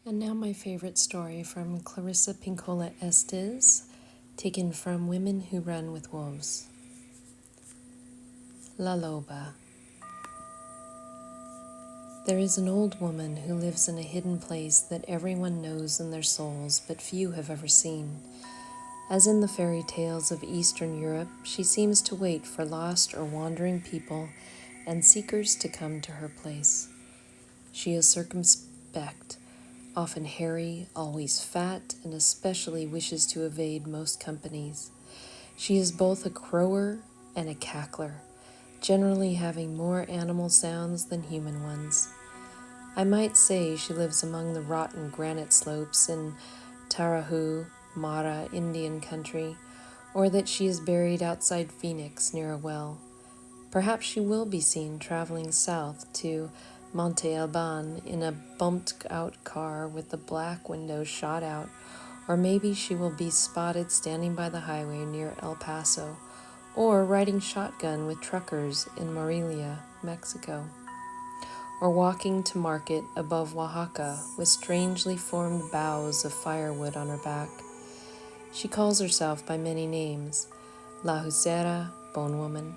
And now my favorite story from Clarissa Pinkola Estes, taken from Women Who Run with Wolves. Laloba. There is an old woman who lives in a hidden place that everyone knows in their souls, but few have ever seen. As in the fairy tales of Eastern Europe, she seems to wait for lost or wandering people and seekers to come to her place. She is circumspect, often hairy, always fat, and especially wishes to evade most companies. She is both a crower and a cackler, generally having more animal sounds than human ones. I might say she lives among the rotten granite slopes in Tarahu, Mara, Indian country, or that she is buried outside Phoenix near a well. Perhaps she will be seen traveling south to Monte Alban in a bumped-out car with the black windows shot out, or maybe she will be spotted standing by the highway near El Paso, or riding shotgun with truckers in Morelia, Mexico, or walking to market above Oaxaca with strangely formed boughs of firewood on her back. She calls herself by many names: La Husera, Bone Woman;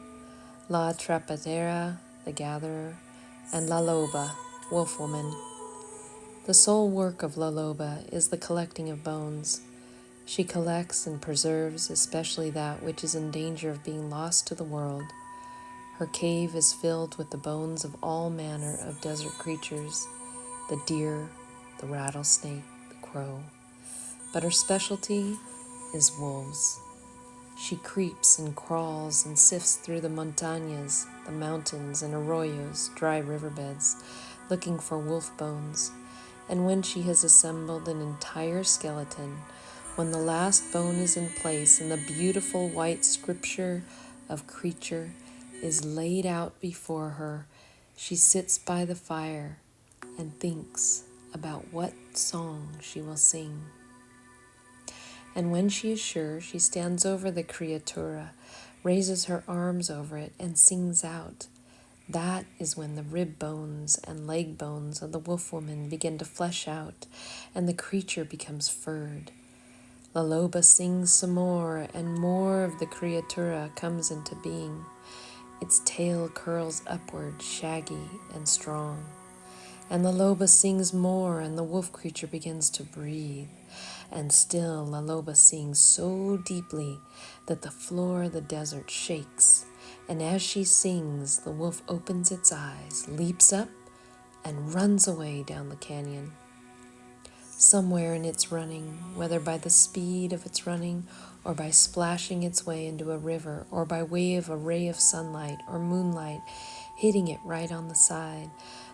La Trapatera, the Gatherer; and Laloba, Wolf Woman. The sole work of Laloba is the collecting of bones. She collects and preserves especially that which is in danger of being lost to the world. Her cave is filled with the bones of all manner of desert creatures, the deer, the rattlesnake, the crow. But her specialty is wolves. She creeps and crawls and sifts through the montañas, the mountains and arroyos, dry riverbeds, looking for wolf bones. And when she has assembled an entire skeleton, when the last bone is in place and the beautiful white scripture of creature is laid out before her, she sits by the fire and thinks about what song she will sing. And when she is sure, she stands over the criatura, raises her arms over it, and sings out. That is when the rib bones and leg bones of the wolf woman begin to flesh out, and the creature becomes furred. Laloba sings some more, and more of the criatura comes into being. Its tail curls upward, shaggy and strong. And Laloba sings more, and the wolf creature begins to breathe. And still Laloba sings so deeply that the floor of the desert shakes. And as she sings, the wolf opens its eyes, leaps up, and runs away down the canyon. Somewhere in its running, whether by the speed of its running, or by splashing its way into a river, or by way of a ray of sunlight or moonlight hitting it right on the side,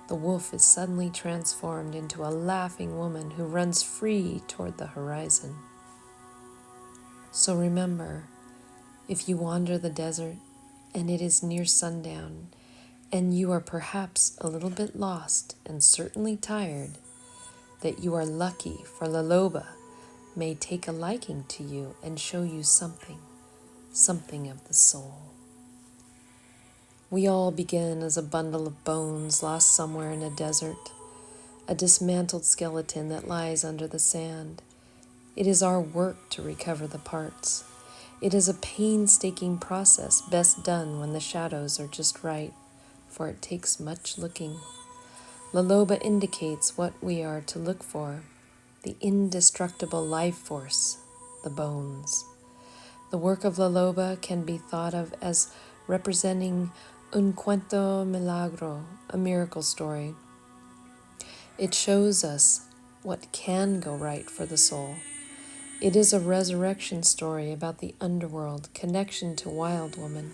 the wolf is suddenly transformed into a laughing woman who runs free toward the horizon. So remember, if you wander the desert and it is near sundown, and you are perhaps a little bit lost and certainly tired, that you are lucky, for Laloba may take a liking to you and show you something of the soul. We all begin as a bundle of bones lost somewhere in a desert, a dismantled skeleton that lies under the sand. It is our work to recover the parts. It is a painstaking process best done when the shadows are just right, for it takes much looking. Laloba indicates what we are to look for: the indestructible life force, the bones. The work of Laloba can be thought of as representing un cuento milagro, a miracle story. It shows us what can go right for the soul. It is a resurrection story about the underworld, connection to wild woman.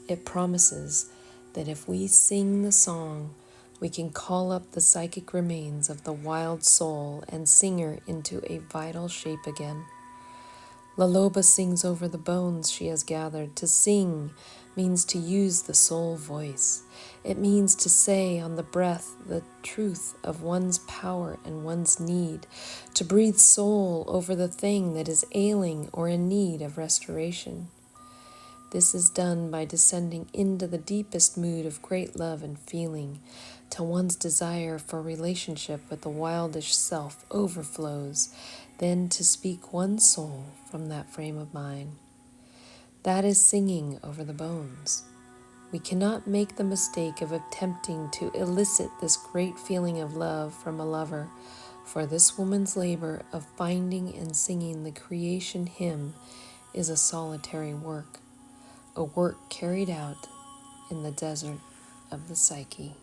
It promises that if we sing the song, we can call up the psychic remains of the wild soul and sing her into a vital shape again. Laloba sings over the bones she has gathered. To sing means to use the soul voice. It means to say on the breath the truth of one's power and one's need, to breathe soul over the thing that is ailing or in need of restoration. This is done by descending into the deepest mood of great love and feeling, till one's desire for relationship with the wildish self overflows, then to speak one's soul from that frame of mind. That is singing over the bones. We cannot make the mistake of attempting to elicit this great feeling of love from a lover, for this woman's labor of finding and singing the creation hymn is a solitary work, a work carried out in the desert of the psyche.